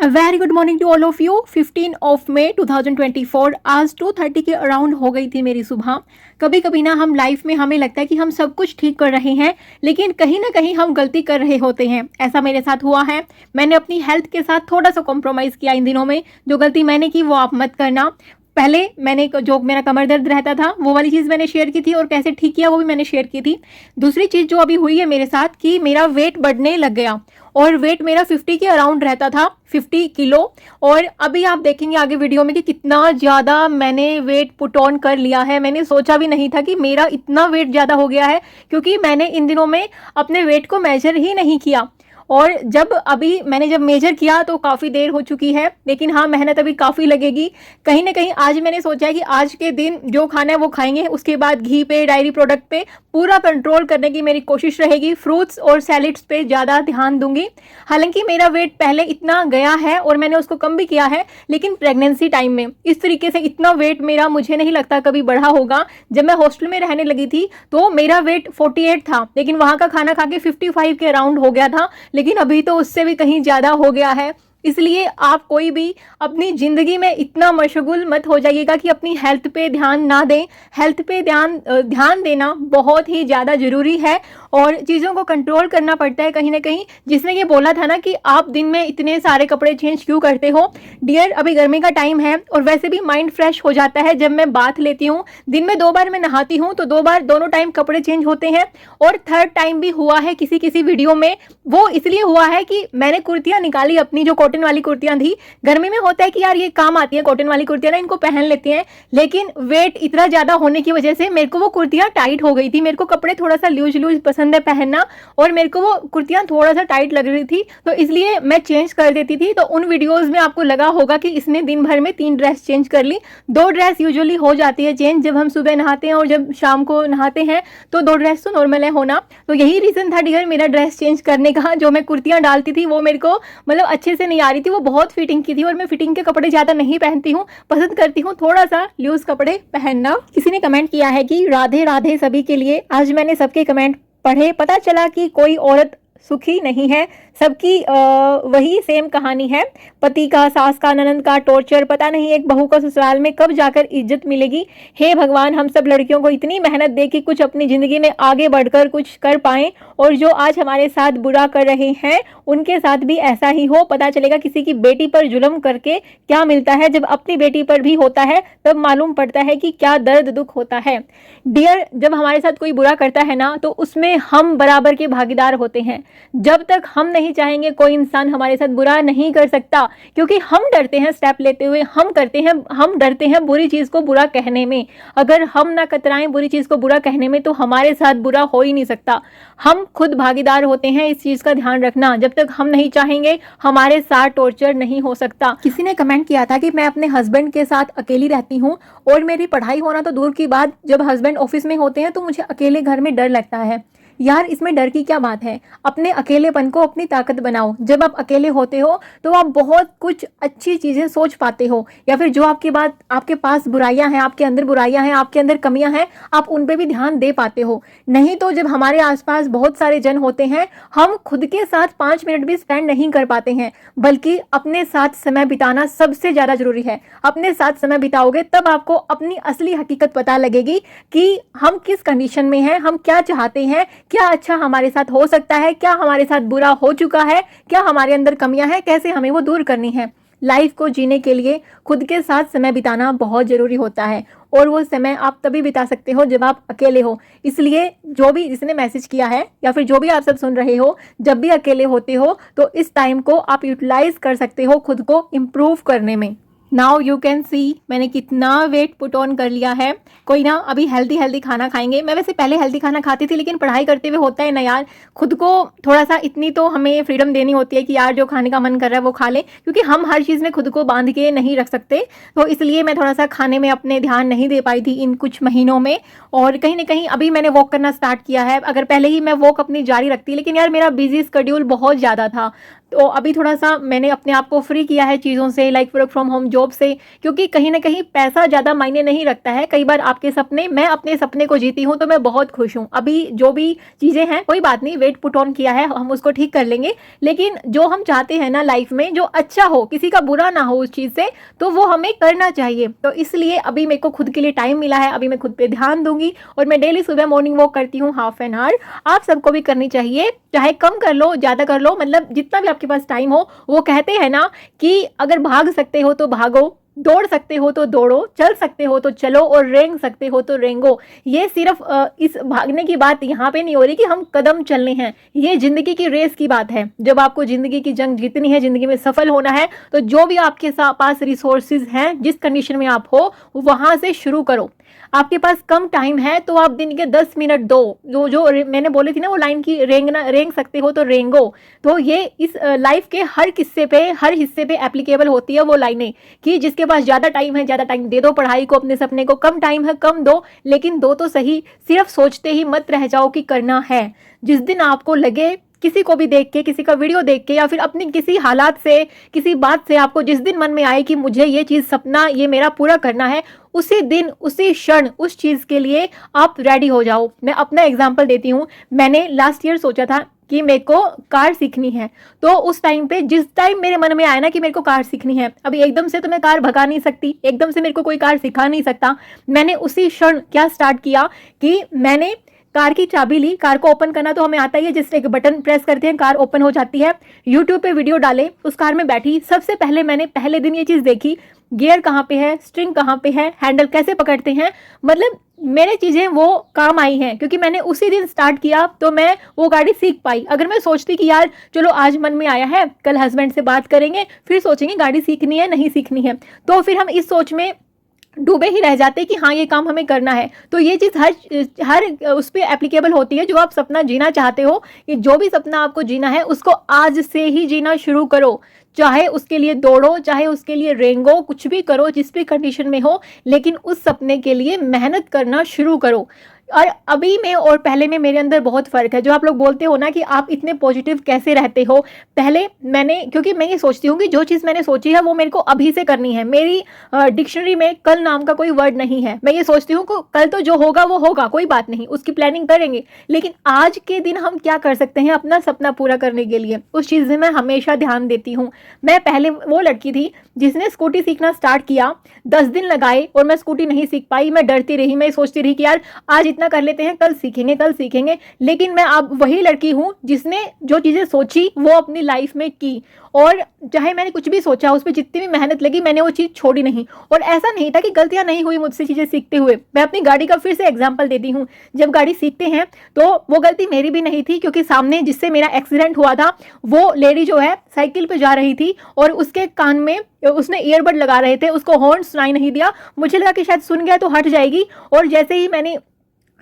Very good morning to all of you. 15 of May 2024 आज 2:30 के around हो गई थी मेरी सुबह। कभी कभी ना हम लाइफ में हमें लगता है कि हम सब कुछ ठीक कर रहे हैं, लेकिन कहीं ना कहीं हम गलती कर रहे होते हैं। ऐसा मेरे साथ हुआ है। मैंने अपनी हेल्थ के साथ थोड़ा सा कॉम्प्रोमाइज़ किया इन दिनों में। जो गलती मैंने की वो आप मत करना। पहले मैंने जो मेरा कमर दर्द रहता था वो वाली चीज़ मैंने शेयर की थी और कैसे ठीक किया वो भी मैंने शेयर की थी। दूसरी चीज़ जो अभी हुई है मेरे साथ कि मेरा वेट बढ़ने लग गया और वेट मेरा 50 के अराउंड रहता था, 50 किलो। और अभी आप देखेंगे आगे वीडियो में कि कितना ज़्यादा मैंने वेट पुट ऑन कर लिया है। मैंने सोचा भी नहीं था कि मेरा इतना वेट ज़्यादा हो गया है, क्योंकि मैंने इन दिनों में अपने वेट को मेजर ही नहीं किया। और जब मैंने मेजर किया तो काफ़ी देर हो चुकी है, लेकिन हाँ, मेहनत अभी काफ़ी लगेगी। कहीं ना कहीं आज मैंने सोचा है कि आज के दिन जो खाना है वो खाएंगे, उसके बाद घी पे, डायरी प्रोडक्ट पे पूरा कंट्रोल करने की मेरी कोशिश रहेगी। फ्रूट्स और सैलिड्स पे ज़्यादा ध्यान दूंगी। हालांकि मेरा वेट पहले इतना गया है और मैंने उसको कम भी किया है, लेकिन प्रेगनेंसी टाइम में इस तरीके से इतना वेट मेरा मुझे नहीं लगता कभी बढ़ा होगा। जब मैं हॉस्टल में रहने लगी थी तो मेरा वेट 48 था, लेकिन वहाँ का खाना खा के 55 के अराउंड हो गया था, लेकिन अभी तो उससे भी कहीं ज़्यादा हो गया है। इसलिए आप कोई भी अपनी ज़िंदगी में इतना मशगूल मत हो जाइएगा कि अपनी हेल्थ पे ध्यान ना दें। हेल्थ पे ध्यान देना बहुत ही ज़्यादा ज़रूरी है और चीज़ों को कंट्रोल करना पड़ता है कहीं ना कहीं। जिसने ये बोला था ना कि आप दिन में इतने सारे कपड़े चेंज क्यों करते हो, डियर अभी गर्मी का टाइम है और वैसे भी माइंड फ्रेश हो जाता है जब मैं बाथ लेती हूँ। दिन में 2 बार मैं नहाती हूँ तो 2 बार दोनों टाइम कपड़े चेंज होते हैं। और थर्ड टाइम भी हुआ है किसी किसी वीडियो में, वो इसलिए हुआ है कि मैंने कुर्तियाँ निकाली अपनी, जो कॉटन वाली कुर्तियाँ थी। गर्मी में होता है कि यार ये काम आती है कॉटन वाली कुर्तियाँ ना, इनको पहन लेते हैं, लेकिन वेट इतना ज़्यादा होने की वजह से मेरे को वो कुर्तियाँ टाइट हो गई थी। मेरे को कपड़े थोड़ा सा लूज लूज पसंद है पहनना और मेरे को वो कुर्तियाँ थोड़ा सा टाइट लग रही थी, तो इसलिए मैं चेंज कर देती थी। तो उन वीडियोज़ में आपको लगा होगा कि इसने दिन भर में 3 ड्रेस चेंज कर ली। 2 ड्रेस यूजुअली हो जाती है चेंज, जब हम सुबह नहाते हैं और जब शाम को नहाते हैं तो 2 ड्रेस तो नॉर्मल है होना। तो यही रीज़न था डियर मेरा ड्रेस चेंज करने का। जो मैं कुर्तियाँ डालती थी वो मेरे को मतलब अच्छे से नहीं आ रही थी, वो बहुत फिटिंग की थी और मैं फिटिंग के कपड़े ज़्यादा नहीं पहनती हूँ, पसंद करती हूँ थोड़ा सा लूज कपड़े पहनना। किसी ने कमेंट किया है कि राधे राधे सभी के लिए। आज मैंने सबके कमेंट पढ़े, पता चला कि कोई औरत सुखी नहीं है, सबकी वही सेम कहानी है। पति का, सास का, ननंद का टॉर्चर, पता नहीं एक बहू का ससुराल में कब जाकर इज्जत मिलेगी। हे भगवान, हम सब लड़कियों को इतनी मेहनत दे कि कुछ अपनी ज़िंदगी में आगे बढ़कर कुछ कर पाएं, और जो आज हमारे साथ बुरा कर रहे हैं उनके साथ भी ऐसा ही हो। पता चलेगा किसी की बेटी पर जुल्म करके क्या मिलता है, जब अपनी बेटी पर भी होता है तब मालूम पड़ता है कि क्या दर्द दुख होता है। डियर, जब हमारे साथ कोई बुरा करता है ना तो उसमें हम बराबर के भागीदार होते हैं। जब तक हम नहीं चाहेंगे कोई इंसान हमारे साथ बुरा नहीं कर सकता, क्योंकि हम डरते हैं स्टेप लेते हुए, हम डरते हैं बुरी चीज़ को बुरा कहने में। अगर हम ना कतराएं बुरी चीज़ को बुरा कहने में तो हमारे साथ बुरा हो ही नहीं सकता। हम खुद भागीदार होते हैं, इस चीज़ का ध्यान रखना। जब तक हम नहीं चाहेंगे हमारे साथ टॉर्चर नहीं हो सकता। किसी ने कमेंट किया था कि मैं अपने हस्बैंड के साथ अकेली रहती हूँ और मेरी पढ़ाई होना तो दूर की बात, जब हस्बैंड ऑफिस में होते हैं तो मुझे अकेले घर में डर लगता है। यार, इसमें डर की क्या बात है? अपने अकेलेपन को अपनी ताकत बनाओ। जब आप अकेले होते हो तो आप बहुत कुछ अच्छी चीज़ें सोच पाते हो, या फिर जो आपके पास बुराइयां हैं, आपके अंदर बुराइयां हैं, आपके अंदर कमियां हैं, आप उन पे भी ध्यान दे पाते हो। नहीं तो जब हमारे आसपास बहुत सारे जन होते हैं, हम खुद के साथ 5 मिनट भी स्पेंड नहीं कर पाते हैं। बल्कि अपने साथ समय बिताना सबसे ज़्यादा जरूरी है। अपने साथ समय बिताओगे तब आपको अपनी असली हकीकत पता लगेगी कि हम किस कंडीशन में हैं, हम क्या चाहते हैं, क्या अच्छा हमारे साथ हो सकता है, क्या हमारे साथ बुरा हो चुका है, क्या हमारे अंदर कमियां हैं, कैसे हमें वो दूर करनी है। लाइफ को जीने के लिए खुद के साथ समय बिताना बहुत ज़रूरी होता है, और वो समय आप तभी बिता सकते हो जब आप अकेले हो। इसलिए जो भी जिसने मैसेज किया है या फिर जो भी आप सब सुन रहे हो, जब भी अकेले होते हो तो इस टाइम को आप यूटिलाइज कर सकते हो खुद को इम्प्रूव करने में। नाउ यू कैन सी मैंने कितना वेट पुट ऑन कर लिया है। कोई ना, अभी हेल्दी खाना खाएंगे। मैं वैसे पहले हेल्दी खाना खाती थी, लेकिन पढ़ाई करते हुए होता है ना यार, खुद को थोड़ा सा इतनी तो हमें फ्रीडम देनी होती है कि यार जो खाने का मन कर रहा है वो खा ले, क्योंकि हम हर चीज़ में खुद को बांध के नहीं रख सकते। तो इसलिए मैं थोड़ा सा खाने में अपने ध्यान नहीं दे पाई थी इन कुछ महीनों में। और कहीं ना कहीं अभी मैंने वॉक करना स्टार्ट किया है। अगर पहले ही मैं वॉक अपनी जारी रखती, लेकिन यार मेरा बिजी स्केड्यूल बहुत ज़्यादा था। तो अभी थोड़ा सा मैंने अपने आप को फ्री किया है चीज़ों से, like work from home job से, क्योंकि कहीं ना कहीं पैसा ज़्यादा मायने नहीं रखता है। कई बार आपके सपने, मैं अपने सपने को जीती हूँ तो मैं बहुत खुश हूँ। अभी जो भी चीज़ें हैं कोई बात नहीं, वेट पुट ऑन किया है, हम उसको ठीक कर लेंगे, लेकिन जो हम चाहते हैं ना लाइफ में, जो अच्छा हो, किसी का बुरा ना हो उस चीज़ से, तो वो हमें करना चाहिए। तो इसलिए अभी मेरे को खुद के लिए टाइम मिला है, अभी मैं खुद पे ध्यान दूंगी और मैं डेली सुबह मॉर्निंग वॉक करती हूँ ½ एन आवर। आप सबको भी करनी चाहिए, चाहे कम कर लो ज़्यादा कर लो, मतलब जितना भी आपके पास टाइम हो। वो कहते हैं ना कि अगर भाग सकते हो तो भागो, दौड़ सकते हो तो दौड़ो, चल सकते हो तो चलो और रेंग सकते हो तो रेंगो। ये सिर्फ इस भागने की बात यहाँ पे नहीं हो रही कि हम कदम चलने हैं, ये जिंदगी की रेस की बात है। जब आपको जिंदगी की जंग जीतनी है, जिंदगी में सफल होना है, तो जो भी आपके पास रिसोर्सेज हैं, जिस कंडीशन में आप हो वहां से शुरू करो। आपके पास कम टाइम है तो आप दिन के 10 मिनट दो, जो मैंने बोली थी ना वो लाइन की, रेंग सकते हो तो रेंगो। तो ये इस लाइफ के हर हिस्से पे एप्लीकेबल होती है वो लाइनें, कि जिसके पास ज़्यादा टाइम है ज़्यादा टाइम दे दो पढ़ाई को, अपने सपने को, कम टाइम है कम दो, लेकिन दो तो सही। सिर्फ सोचते ही मत रह जाओ कि करना है। जिस दिन आपको लगे, किसी को भी देख के, किसी का वीडियो देख के, या फिर अपनी किसी हालात से, किसी बात से आपको जिस दिन मन में आए कि मुझे ये चीज़, सपना ये मेरा पूरा करना है, उसी दिन उसी क्षण उस चीज़ के लिए आप रेडी हो जाओ। मैं अपना एग्जांपल देती हूँ। मैंने लास्ट ईयर सोचा था कि मेरे को कार सीखनी है, तो उस टाइम पे, जिस टाइम मेरे मन में आया ना कि मेरे को कार सीखनी है, अभी एकदम से तो मैं कार भगा नहीं सकती, एकदम से मेरे को कोई कार सिखा नहीं सकता। मैंने उसी क्षण क्या स्टार्ट किया कि मैंने कार की चाबी ली, कार को ओपन करना तो हमें आता ही है, जिससे एक बटन प्रेस करते हैं कार ओपन हो जाती है। यूट्यूब पे वीडियो डाले, उस कार में बैठी, सबसे पहले मैंने पहले दिन ये चीज़ देखी, गियर कहाँ पे है, स्ट्रिंग कहाँ पे है, हैंडल कैसे पकड़ते हैं, मतलब मेरे चीज़ें वो काम आई हैं, क्योंकि मैंने उसी दिन स्टार्ट किया तो मैं वो गाड़ी सीख पाई। अगर मैं सोचती कि यार चलो आज मन में आया है, कल हस्बैंड से बात करेंगे, फिर सोचेंगे गाड़ी सीखनी है नहीं सीखनी है, तो फिर हम इस सोच में डूबे ही रह जाते कि हाँ ये काम हमें करना है। तो ये चीज़ हर उस पर एप्लीकेबल होती है जो आप सपना जीना चाहते हो, कि जो भी सपना आपको जीना है उसको आज से ही जीना शुरू करो। चाहे उसके लिए दौड़ो, चाहे उसके लिए रेंगो, कुछ भी करो जिस भी कंडीशन में हो, लेकिन उस सपने के लिए मेहनत करना शुरू करो। और अभी में और पहले में मेरे अंदर बहुत फ़र्क है। जो आप लोग बोलते हो ना कि आप इतने पॉजिटिव कैसे रहते हो, पहले मैंने, क्योंकि मैं ये सोचती हूँ कि जो चीज़ मैंने सोची है वो मेरे को अभी से करनी है। मेरी डिक्शनरी में कल नाम का कोई वर्ड नहीं है। मैं ये सोचती हूँ कि कल तो जो होगा वो होगा, कोई बात नहीं, उसकी प्लानिंग करेंगे, लेकिन आज के दिन हम क्या कर सकते हैं अपना सपना पूरा करने के लिए, उस चीज़ में मैं हमेशा ध्यान देती हूँ। मैं पहले वो लड़की थी जिसने स्कूटी सीखना स्टार्ट किया, 10 दिन लगाए और मैं स्कूटी नहीं सीख पाई। मैं डरती रही, मैं सोचती रही कि यार आज इतना कर लेते हैं, कल सीखेंगे कल सीखेंगे। लेकिन मैं अब वही लड़की हूँ जिसने जो चीज़ें सोची वो अपनी लाइफ में की, और चाहे मैंने कुछ भी सोचा, उस पर जितनी भी मेहनत लगी, मैंने वो चीज़ छोड़ी नहीं। और ऐसा नहीं था कि गलतियां नहीं हुई मुझसे चीज़ें सीखते हुए। मैं अपनी गाड़ी का फिर से एग्जाम्पल देती हूँ। जब गाड़ी सीखते हैं तो वो गलती मेरी भी नहीं थी, क्योंकि सामने जिससे मेरा एक्सीडेंट हुआ था वो लेडी जो है साइकिल पे जा रही थी और उसके कान में उसने ईयरबड लगा रहे थे, उसको हॉर्न सुनाई नहीं दिया। मुझे लगा कि शायद सुन गया तो हट जाएगी, और जैसे ही मैंने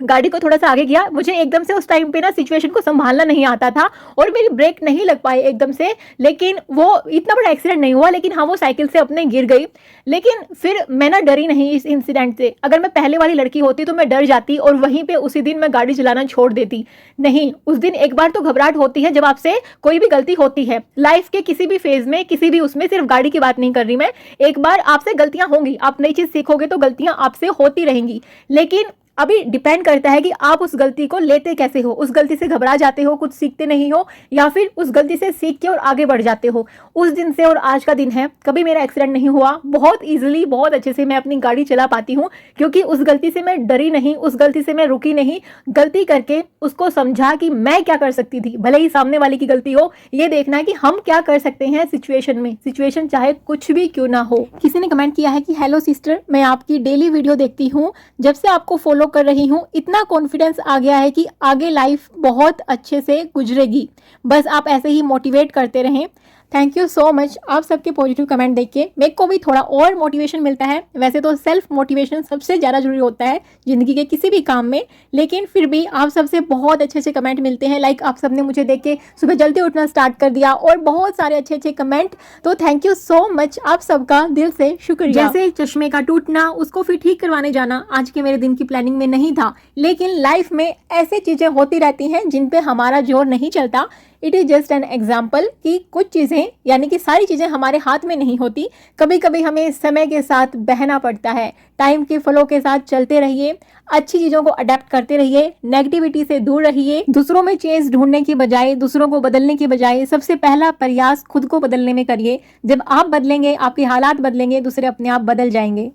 गाड़ी को थोड़ा सा आगे किया, मुझे एकदम से उस टाइम पे ना सिचुएशन को संभालना नहीं आता था और मेरी ब्रेक नहीं लग पाई एकदम से। लेकिन वो इतना बड़ा एक्सीडेंट नहीं हुआ, लेकिन हाँ वो साइकिल से अपने गिर गई। लेकिन फिर मैं ना डरी नहीं इस इंसिडेंट से। अगर मैं पहले वाली लड़की होती तो मैं डर जाती और वहीं पे उसी दिन मैं गाड़ी चलाना छोड़ देती। नहीं, उस दिन एक बार तो घबराहट होती है जब आपसे कोई भी गलती होती है लाइफ के किसी भी फेज में, किसी भी उसमें, सिर्फ गाड़ी की बात नहीं कर रही मैं। एक बार आपसे गलतियां होंगी, आप नई चीज सीखोगे तो गलतियां आपसे होती रहेंगी, लेकिन अभी डिपेंड करता है कि आप उस गलती को लेते कैसे हो। उस गलती से घबरा जाते हो, कुछ सीखते नहीं हो, या फिर उस गलती से सीख के और आगे बढ़ जाते हो। उस दिन से और आज का दिन है, कभी मेरा एक्सीडेंट नहीं हुआ। बहुत इजीली, बहुत अच्छे से मैं अपनी गाड़ी चला पाती हूँ, क्योंकि उस गलती से मैं डरी नहीं, उस गलती से मैं रुकी नहीं। गलती करके उसको समझा कि मैं क्या कर सकती थी, भले ही सामने वाले की गलती हो। ये देखना है कि हम क्या कर सकते हैं सिचुएशन में, सिचुएशन चाहे कुछ भी क्यों ना हो। किसी ने कमेंट किया है कि हेलो सिस्टर, मैं आपकी डेली वीडियो देखती हूँ, जब से आपको फॉलो कर रही हूँ, इतना कॉन्फिडेंस आ गया है कि आगे लाइफ बहुत अच्छे से गुजरेगी। बस आप ऐसे ही मोटिवेट करते रहें। Thank you so much. आप सबके पॉजिटिव कमेंट देख के मेरे को भी थोड़ा और मोटिवेशन मिलता है। वैसे तो सेल्फ मोटिवेशन सबसे ज़्यादा जरूरी होता है ज़िंदगी के किसी भी काम में, लेकिन फिर भी आप सबसे बहुत अच्छे अच्छे कमेंट मिलते हैं। लाइक आप सबने मुझे देख के सुबह जल्दी उठना स्टार्ट कर दिया और बहुत सारे अच्छे अच्छे कमेंट। तो थैंक यू सो मच, आप सबका दिल से शुक्रिया। जैसे चश्मे का टूटना, उसको फिर ठीक करवाने जाना आज के मेरे दिन की प्लानिंग में नहीं था, लेकिन लाइफ में ऐसी चीज़ें होती रहती हैं जिन पे हमारा जोर नहीं चलता, it is just an example कि कुछ चीज़ें यानी कि सारी चीज़ें हमारे हाथ में नहीं होती, कभी कभी हमें समय के साथ बहना पड़ता है। टाइम के फ्लो के साथ चलते रहिए, अच्छी चीज़ों को अडेप्ट करते रहिए, नेगेटिविटी से दूर रहिए, दूसरों में चेंज ढूंढने की बजाय, दूसरों को बदलने की बजाय सबसे पहला प्रयास खुद को बदलने में करिए। जब आप बदलेंगे, आपके हालात बदलेंगे, दूसरे अपने आप बदल जाएंगे।